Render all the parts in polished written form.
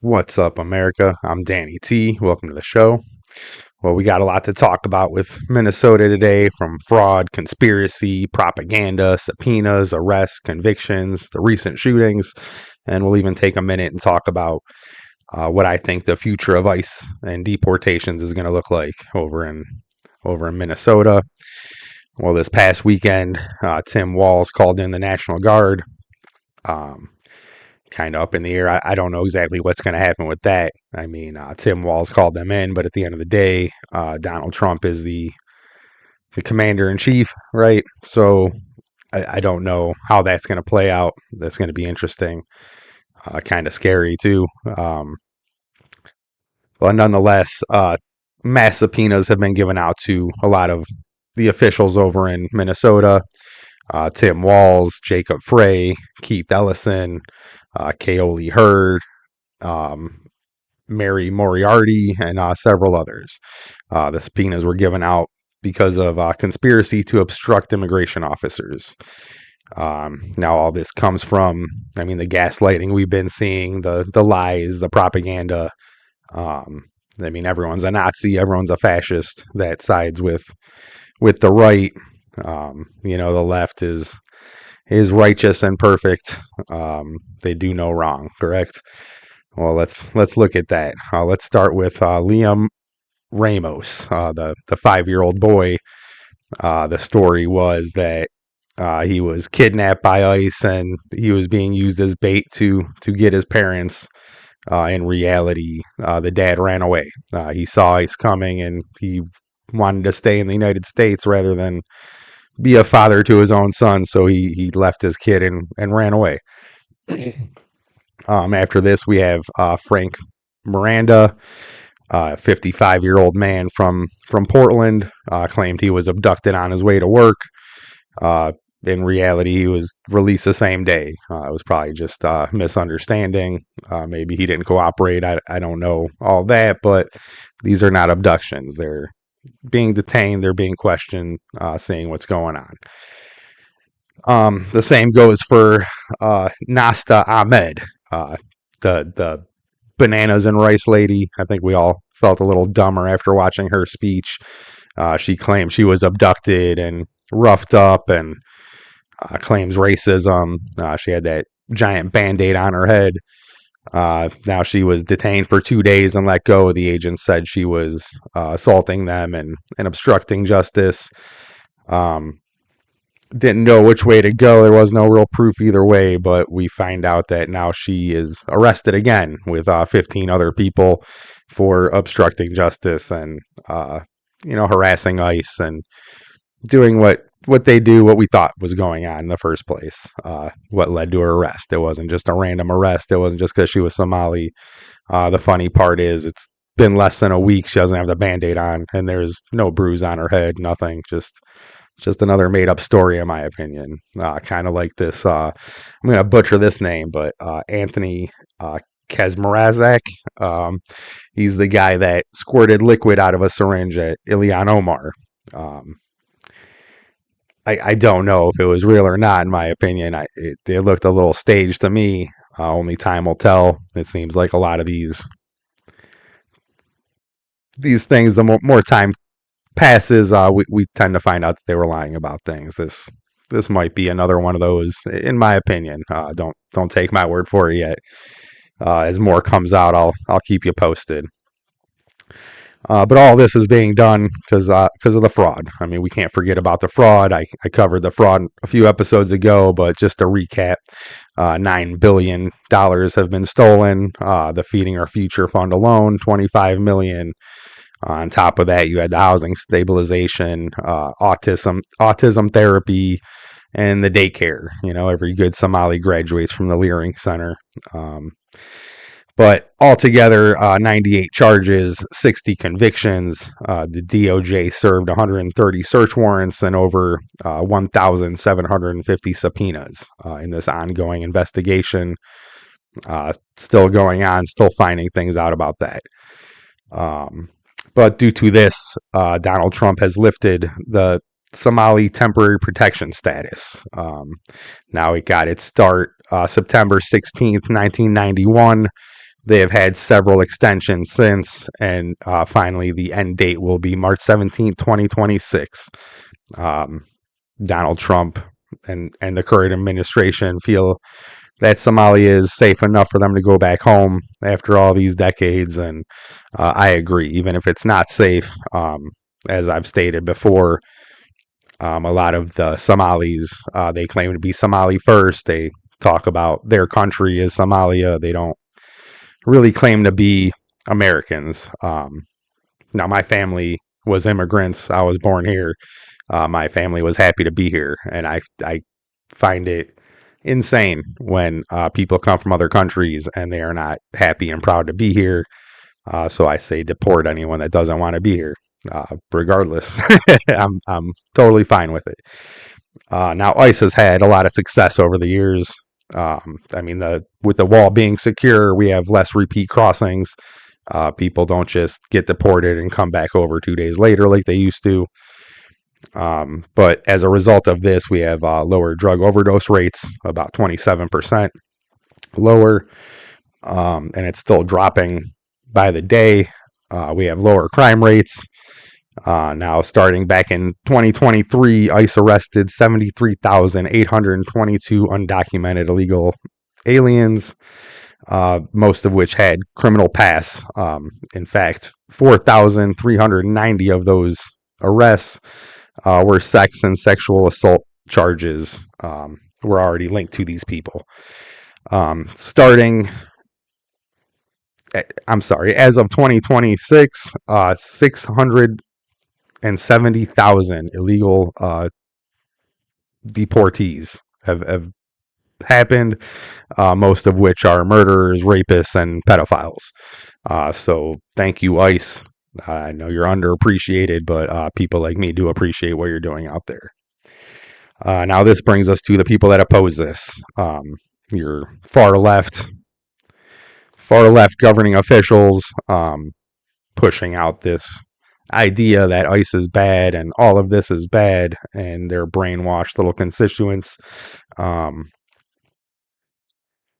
What's up, America? I'm Danny T. Welcome to the show. Well, we got a lot to talk about with Minnesota today, from fraud, conspiracy, propaganda, subpoenas, arrests, convictions, the recent shootings, and we'll even take a minute and talk about what I think the future of ICE and deportations is going to look like over in Minnesota. Well, this past weekend, Tim Walz called in the National Guard. Um, kind of up in the air. I don't know exactly what's going to happen with that. I mean, Tim Walz called them in, but at the end of the day, Donald Trump is the commander in chief, right? So I don't know how that's going to play out. That's going to be interesting, kind of scary too. But nonetheless, mass subpoenas have been given out to a lot of the officials over in Minnesota. Tim Walz, Jacob Frey, Keith Ellison, Kaoli Hurd, um, Mary Moriarty, and several others. The subpoenas were given out because of conspiracy to obstruct immigration officers. Now, all this comes from, I mean, the gaslighting we've been seeing, the lies, the propaganda. Um, I mean, everyone's a Nazi, everyone's a fascist that sides with the right. The left is righteous and perfect. They do no wrong, correct? Well, let's look at that. Let's start with Liam Ramos, the 5-year-old boy. The story was that he was kidnapped by ICE and he was being used as bait to get his parents. In reality, the dad ran away. He saw ICE coming and he wanted to stay in the United States rather than be a father to his own son. So he left his kid and ran away. After this, we have Frank Miranda, 55-year-old man from Portland, claimed he was abducted on his way to work. In reality, he was released the same day. It was probably just misunderstanding. Maybe he didn't cooperate. I don't know all that, but these are not abductions. They're being detained. They're being questioned, seeing what's going on. The same goes for Nasta Ahmed, the bananas and rice lady. I think we all felt a little dumber after watching her speech. She claimed she was abducted and roughed up and claims racism. She had that giant Band-Aid on her head. Now she was detained for 2 days and let go. The agent said she was assaulting them and obstructing justice. Didn't know which way to go. There was no real proof either way, but we find out that now she is arrested again with 15 other people for obstructing justice and harassing ICE and doing what they do, what we thought was going on in the first place. What led to her arrest? It wasn't just a random arrest. It wasn't just because she was Somali. The funny part is it's been less than a week. She doesn't have the Band-Aid on, and there's no bruise on her head. Nothing. Just another made up story, in my opinion. Kind of like this. I'm going to butcher this name, but Anthony Kazmarazak. He's the guy that squirted liquid out of a syringe at Ilhan Omar. I don't know if it was real or not, in my opinion. It looked a little staged to me. Only time will tell. It seems like a lot of these things, the more time passes, we tend to find out that they were lying about things. This might be another one of those, in my opinion. Don't take my word for it yet. As more comes out, I'll keep you posted. But all this is being done because of the fraud. I mean, we can't forget about the fraud. I covered the fraud a few episodes ago, but just to recap, $9 billion have been stolen. The Feeding Our Future Fund alone, $25 million. On top of that, you had the housing stabilization, autism therapy, and the daycare. Every good Somali graduates from the Leering Center. But altogether, 98 charges, 60 convictions. The DOJ served 130 search warrants and over 1,750 subpoenas in this ongoing investigation. Still going on, still finding things out about that. But due to this, Donald Trump has lifted the Somali temporary protection status. Now it got its start September 16th, 1991. They have had several extensions since, and finally the end date will be March 17th, 2026. Um, Donald Trump and the current administration feel that Somalia is safe enough for them to go back home after all these decades. And I agree, even if it's not safe, as I've stated before, a lot of the Somalis, they claim to be Somali first. They talk about their country as Somalia. They don't really claim to be Americans. Now, my family was immigrants. I was born here. My family was happy to be here, and I find it insane when people come from other countries and they are not happy and proud to be here. So I say deport anyone that doesn't want to be here, regardless. I'm totally fine with it. Now ICE has had a lot of success over the years. I mean, with the wall being secure, we have less repeat crossings. People don't just get deported and come back over 2 days later like they used to. But as a result of this, we have lower drug overdose rates, about 27% lower, and it's still dropping by the day. We have lower crime rates. Now, starting back in 2023, ICE arrested 73,822 undocumented illegal aliens, most of which had criminal pasts. In fact, 4,390 of those arrests were sex and sexual assault charges were already linked to these people. As of 2026, 670,000 illegal deportees have happened, most of which are murderers, rapists, and pedophiles. So thank you, ICE. I know you're underappreciated, but people like me do appreciate what you're doing out there. Now, this brings us to the people that oppose this. Your far left governing officials pushing out this idea that ICE is bad and all of this is bad, and their brainwashed little constituents.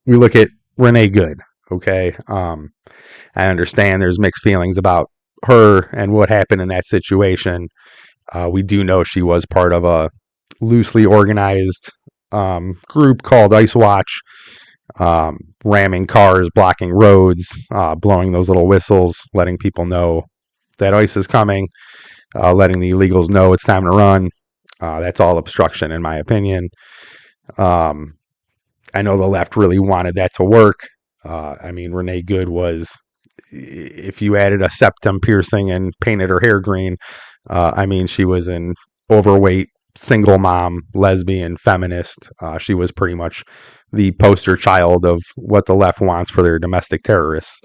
We look at Renee Good, okay? I understand there's mixed feelings about her and what happened in that situation. We do know she was part of a loosely organized group called ICE Watch, ramming cars, blocking roads, blowing those little whistles, letting people know that ICE is coming, letting the illegals know it's time to run. That's all obstruction, in my opinion. I know the left really wanted that to work. I mean, Renee Good was, if you added a septum piercing and painted her hair green, I mean, she was an overweight, single mom, lesbian, feminist. She was pretty much the poster child of what the left wants for their domestic terrorists.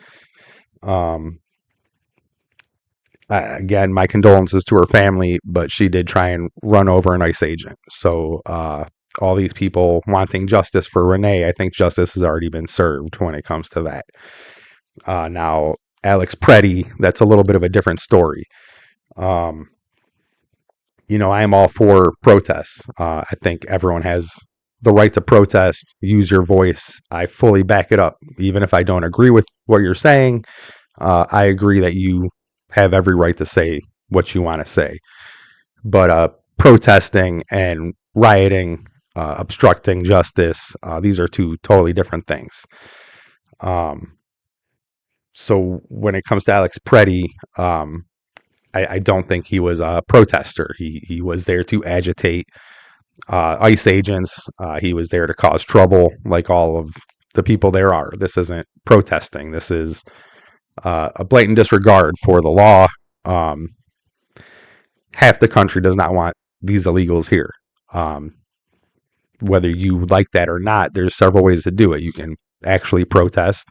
Again, my condolences to her family, but she did try and run over an ICE agent. So all these people wanting justice for Renee, I think justice has already been served when it comes to that. Now, Alex Pretti, that's a little bit of a different story. I am all for protests. I think everyone has the right to protest, use your voice. I fully back it up. Even if I don't agree with what you're saying, I agree that you have every right to say what you want to say. But protesting and rioting, obstructing justice, these are two totally different things. So when it comes to Alex Pretti, I don't think he was a protester. He was there to agitate ICE agents. He was there to cause trouble, like all of the people there are. This isn't protesting. This is a blatant disregard for the law. Half the country does not want these illegals here. Whether you like that or not, there's several ways to do it. You can actually protest.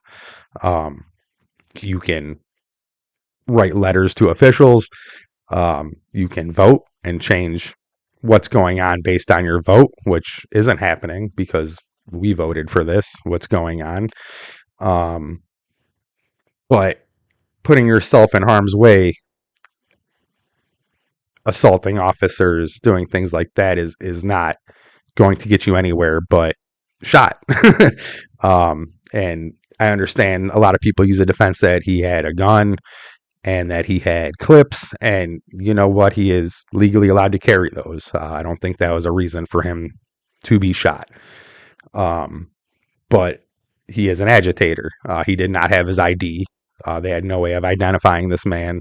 You can write letters to officials. You can vote and change what's going on based on your vote, which isn't happening because we voted for this, what's going on. But putting yourself in harm's way, assaulting officers, doing things like that is not going to get you anywhere but shot. And I understand a lot of people use a defense that he had a gun and that he had clips, and you know what? He is legally allowed to carry those. I don't think that was a reason for him to be shot. Um, but he is an agitator. He did not have his ID. They had no way of identifying this man.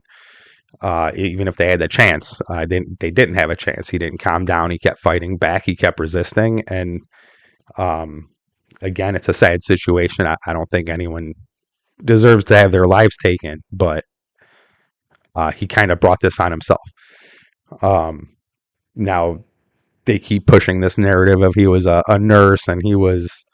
Even if they had the chance, they didn't have a chance. He didn't calm down. He kept fighting back. He kept resisting. And um, again, it's a sad situation. I don't think anyone deserves to have their lives taken, but he kind of brought this on himself. Um, Now they keep pushing this narrative of he was a nurse and he was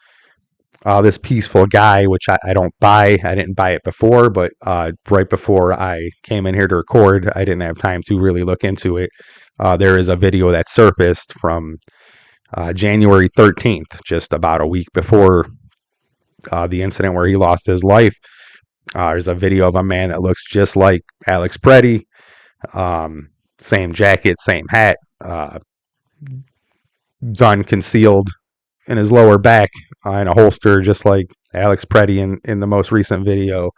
this peaceful guy, which I don't buy. I didn't buy it before, but right before I came in here to record, I didn't have time to really look into it. There is a video that surfaced from January 13th, just about a week before the incident where he lost his life. There's a video of a man that looks just like Alex Pretti, same jacket, same hat, gun concealed in his lower back in a holster, just like Alex Pretti in the most recent video.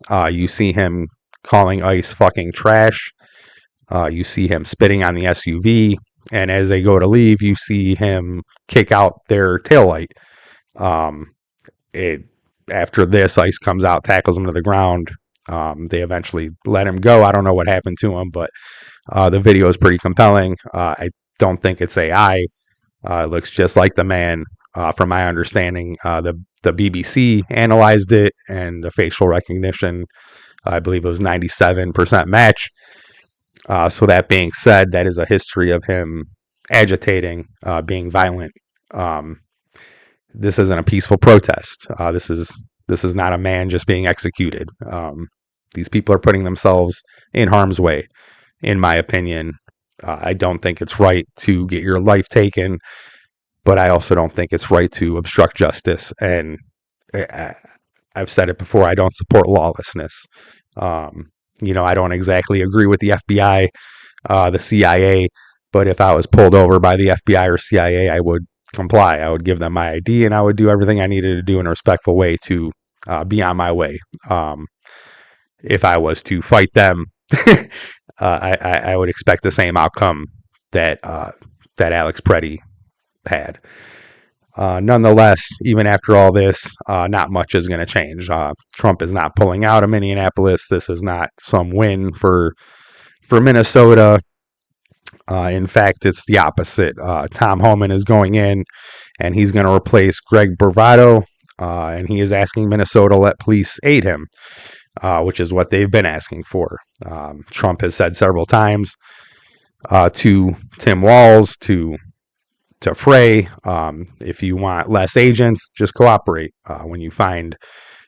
You see him calling ICE fucking trash. You see him spitting on the SUV. And as they go to leave, you see him kick out their taillight. After this, ICE comes out, tackles him to the ground. They eventually let him go. I don't know what happened to him, but the video is pretty compelling. I don't think it's AI. It looks just like the man. From my understanding, the BBC analyzed it, and the facial recognition, I believe it was 97% match. So that being said, that is a history of him agitating, being violent. This isn't a peaceful protest. This is not a man just being executed. These people are putting themselves in harm's way, in my opinion. I don't think it's right to get your life taken, but I also don't think it's right to obstruct justice. And I've said it before, I don't support lawlessness. I don't exactly agree with the FBI, the CIA, but if I was pulled over by the FBI or CIA, I would comply. I would give them my ID and I would do everything I needed to do in a respectful way to be on my way. If I was to fight them, I would expect the same outcome that Alex Pretti had. Nonetheless, even after all this, not much is going to change. Trump is not pulling out of Minneapolis. This is not some win for Minnesota. In fact, it's the opposite. Tom Homan is going in, and he's going to replace Greg Bravado, and he is asking Minnesota to let police aid him, which is what they've been asking for. Trump has said several times to Tim Walz, to Frey, if you want less agents, just cooperate. When you find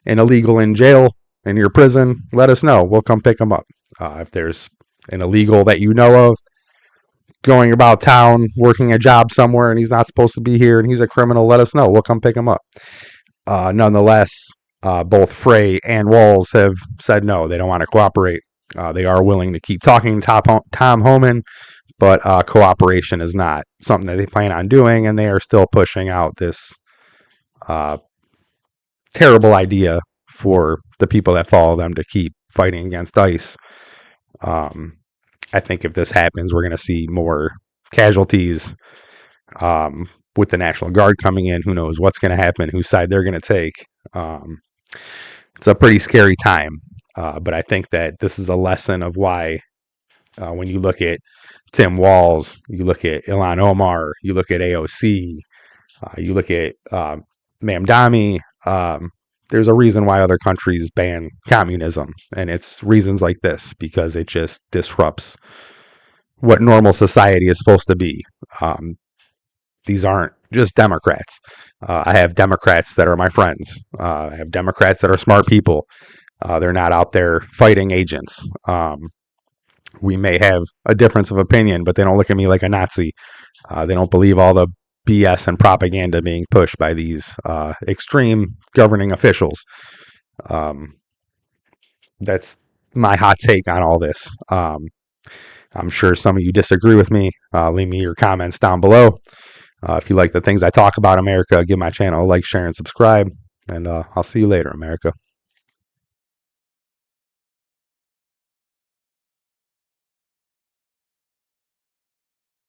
an illegal in jail, in your prison, let us know. We'll come pick them up. If there's an illegal that you know of going about town, working a job somewhere, and he's not supposed to be here, and he's a criminal, let us know. We'll come pick him up. Nonetheless, both Frey and Walz have said no. They don't want to cooperate. They are willing to keep talking to Tom Homan, but cooperation is not something that they plan on doing, and they are still pushing out this terrible idea for the people that follow them to keep fighting against ICE. I think if this happens, we're going to see more casualties. With the National Guard coming in, who knows what's going to happen, whose side they're going to take. It's a pretty scary time, but I think that this is a lesson of why when you look at Tim Walz, you look at Ilhan Omar, you look at AOC, you look at Mamdani, there's a reason why other countries ban communism, and it's reasons like this, because it just disrupts what normal society is supposed to be. These aren't just Democrats. I have Democrats that are my friends. I have Democrats that are smart people. They're not out there fighting agents. We may have a difference of opinion, but they don't look at me like a Nazi. They don't believe all the BS and propaganda being pushed by these extreme governing officials. That's my hot take on all this. I'm sure some of you disagree with me. Leave me your comments down below. If you like the things I talk about America, give my channel a like, share, and subscribe. And I'll see you later, America.